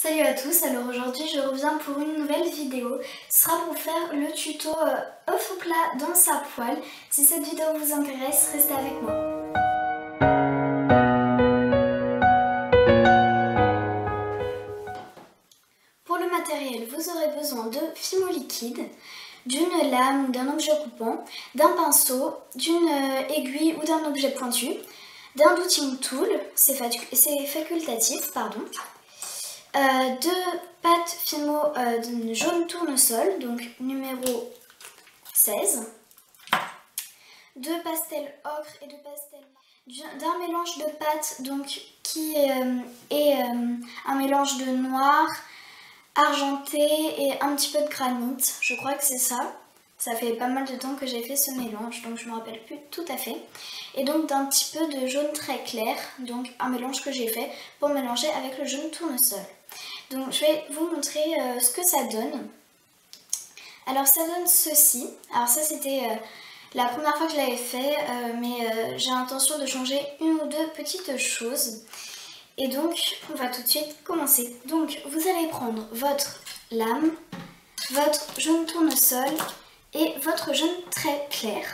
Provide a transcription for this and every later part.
Salut à tous, alors aujourd'hui je reviens pour une nouvelle vidéo. Ce sera pour faire le tuto œuf au plat dans sa poêle. Si cette vidéo vous intéresse, restez avec moi. Pour le matériel, vous aurez besoin de fimo liquide, d'une lame ou d'un objet coupant, d'un pinceau, d'une aiguille ou d'un objet pointu, d'un douting tool, c'est facultatif, pardon. Deux pâtes fimo jaune tournesol, donc numéro 16. Deux pastels ocre et deux pastels d'un mélange de pâtes donc qui est un mélange de noir, argenté et un petit peu de granit. Je crois que c'est ça. Ça fait pas mal de temps que j'ai fait ce mélange, donc je me rappelle plus tout à fait. Et donc d'un petit peu de jaune très clair, donc un mélange que j'ai fait pour mélanger avec le jaune tournesol. Donc je vais vous montrer ce que ça donne. Alors ça donne ceci. Alors ça c'était la première fois que je l'avais fait, mais j'ai l'intention de changer une ou deux petites choses. Et donc on va tout de suite commencer. Donc vous allez prendre votre lame, votre jaune tournesol et votre jaune très clair.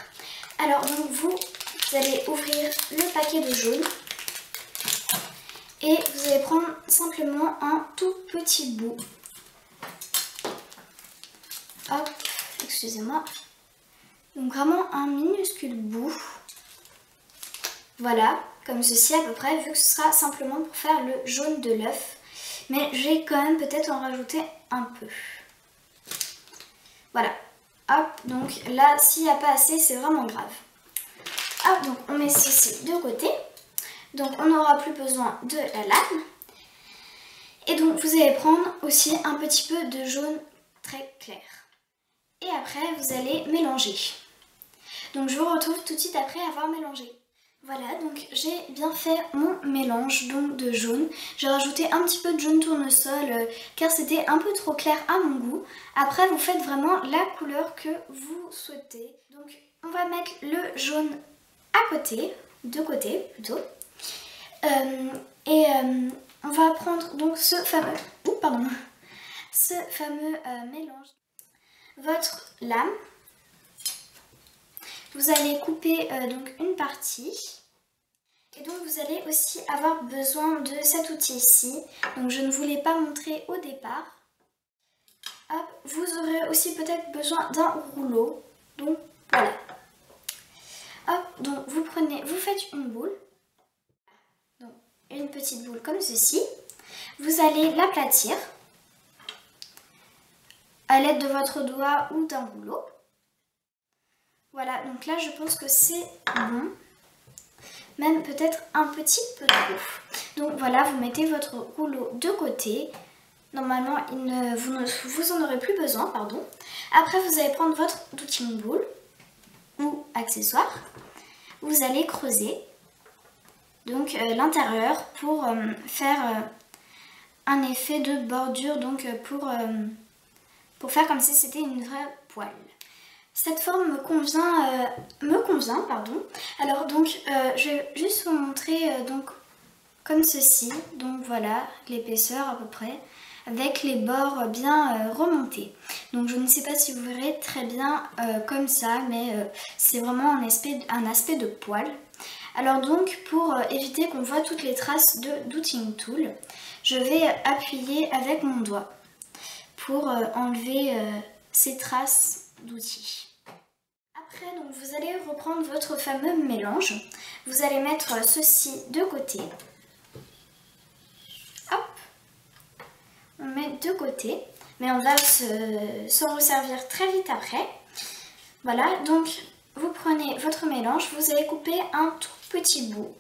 Alors donc vous allez ouvrir le paquet de jaune et vous allez prendre simplement un tout petit bout. Hop, excusez-moi. Donc vraiment un minuscule bout. Voilà, comme ceci à peu près, vu que ce sera simplement pour faire le jaune de l'œuf. Mais je vais quand même peut-être en rajouter un peu. Voilà. Hop, donc là, s'il n'y a pas assez, c'est vraiment grave. Hop, donc on met ceci de côté. Donc on n'aura plus besoin de la lame. Et donc vous allez prendre aussi un petit peu de jaune très clair. Et après, vous allez mélanger. Donc je vous retrouve tout de suite après avoir mélangé. Voilà, donc j'ai bien fait mon mélange donc de jaune. J'ai rajouté un petit peu de jaune tournesol car c'était un peu trop clair à mon goût. Après, vous faites vraiment la couleur que vous souhaitez. Donc on va mettre le jaune à côté, de côté plutôt. On va prendre donc ce fameux mélange. Votre lame. Vous allez couper donc une partie. Et donc vous allez aussi avoir besoin de cet outil ici. Donc je ne vous l'ai pas montré au départ. Hop, vous aurez aussi peut-être besoin d'un rouleau. Donc voilà. Hop, donc vous faites une boule. Donc une petite boule comme ceci. Vous allez l'aplatir à l'aide de votre doigt ou d'un rouleau. Voilà, donc là je pense que c'est bon. Même peut-être un petit peu trop. Donc voilà, vous mettez votre rouleau de côté. Normalement, vous en aurez plus besoin, pardon. Après, vous allez prendre votre douting bowl ou accessoire. Vous allez creuser donc l'intérieur pour faire un effet de bordure, donc pour faire comme si c'était une vraie poêle. Cette forme me convient, pardon. Alors donc je vais juste vous montrer donc comme ceci. Donc voilà l'épaisseur à peu près avec les bords bien remontés. Donc je ne sais pas si vous verrez très bien comme ça, mais c'est vraiment un aspect de poêle. Alors donc pour éviter qu'on voit toutes les traces de douting tool, je vais appuyer avec mon doigt pour enlever ces traces d'outils. Après, donc, vous allez reprendre votre fameux mélange. Vous allez mettre ceci de côté. Hop. On met de côté. Mais on va s'en resservir très vite après. Voilà, donc vous prenez votre mélange. Vous allez couper un tout petit bout.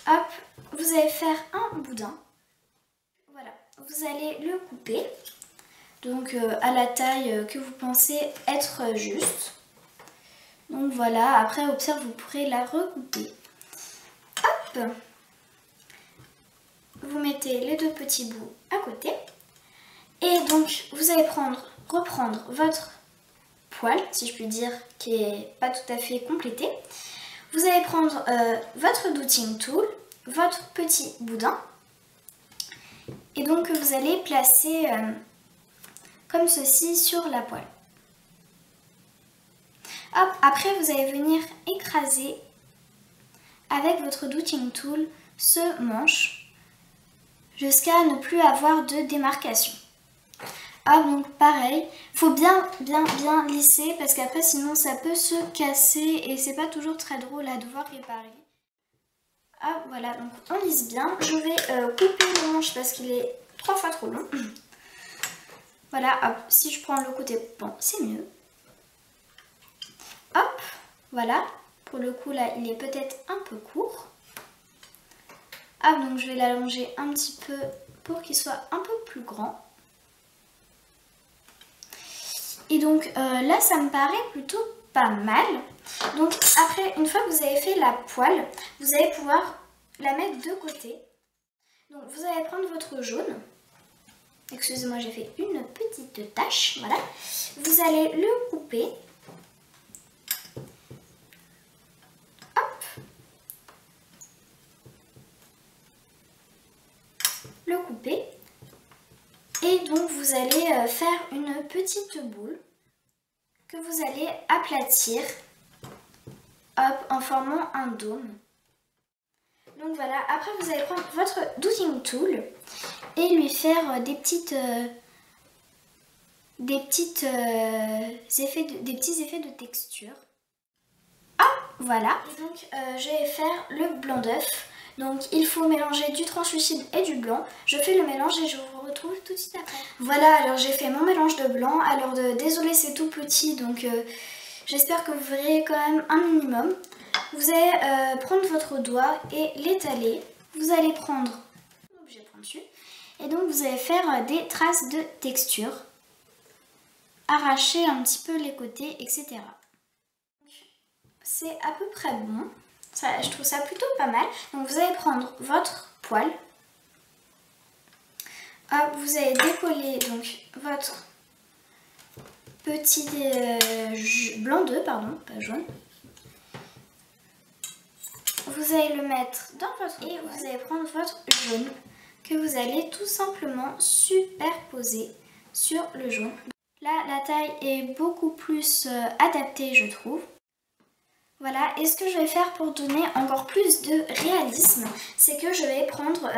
Hop. Vous allez faire un boudin. Voilà. Vous allez le couper. Donc à la taille que vous pensez être juste. Donc voilà, après au pire vous pourrez la recouper. Hop. Vous mettez les deux petits bouts à côté. Et donc vous allez reprendre votre poêle, si je puis dire, qui n'est pas tout à fait complétée. Vous allez prendre votre douting tool votre petit boudin et donc que vous allez placer comme ceci sur la poêle. Hop, après vous allez venir écraser avec votre douting tool ce manche jusqu'à ne plus avoir de démarcation. Hop, donc pareil, faut bien lisser parce qu'après sinon ça peut se casser et c'est pas toujours très drôle à devoir réparer. Hop, voilà, donc on lisse bien. Je vais couper le manche parce qu'il est 3 fois trop long. Voilà, hop, si je prends le côté bon, c'est mieux. Hop, voilà, pour le coup là il est peut-être un peu court. Hop, donc je vais l'allonger un petit peu pour qu'il soit un peu plus grand. Et donc là ça me paraît plutôt pas mal. Donc après, une fois que vous avez fait la poêle, vous allez pouvoir la mettre de côté. Donc vous allez prendre votre jaune. Excusez-moi, j'ai fait une petite tache. Voilà. Vous allez le couper. Hop. Le couper. Et donc vous allez faire une petite boule que vous allez aplatir, hop, en formant un dôme. Donc voilà, après vous allez prendre votre douting tool et lui faire des petits effets de texture. Hop, voilà. Et donc je vais faire le blanc d'œuf. Donc il faut mélanger du translucide et du blanc. Je fais le mélange et je vous retrouve tout de suite après. Voilà, alors j'ai fait mon mélange de blanc. Alors désolé, c'est tout petit, donc j'espère que vous verrez quand même un minimum. Vous allez prendre votre doigt et l'étaler. Vous allez prendre l'objet pointu et donc vous allez faire des traces de texture. Arracher un petit peu les côtés, etc. C'est à peu près bon. Ça, je trouve ça plutôt pas mal. Donc vous allez prendre votre poêle. Hop, vous allez décoller donc votre petit blanc d'œuf, pardon, pas jaune. Vous allez le mettre dans votre poêle et vous allez prendre votre jaune que vous allez tout simplement superposer sur le jaune. Là, la taille est beaucoup plus adaptée, je trouve. Voilà, et ce que je vais faire pour donner encore plus de réalisme, c'est que je vais prendre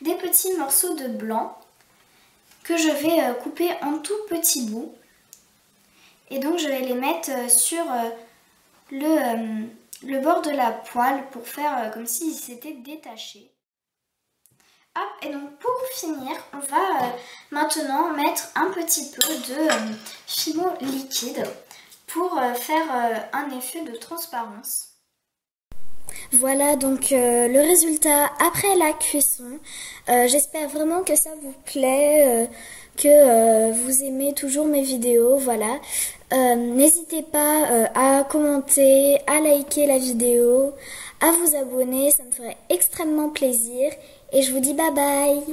des petits morceaux de blanc que je vais couper en tout petits bouts. Et donc je vais les mettre sur le bord de la poêle pour faire comme s'ils s'étaient détachés. Hop, et donc pour finir, on va maintenant mettre un petit peu de fimo liquide pour faire un effet de transparence. Voilà donc le résultat après la cuisson. J'espère vraiment que ça vous plaît, que vous aimez toujours mes vidéos. Voilà. N'hésitez pas à commenter, à liker la vidéo, à vous abonner, ça me ferait extrêmement plaisir. Et je vous dis bye bye!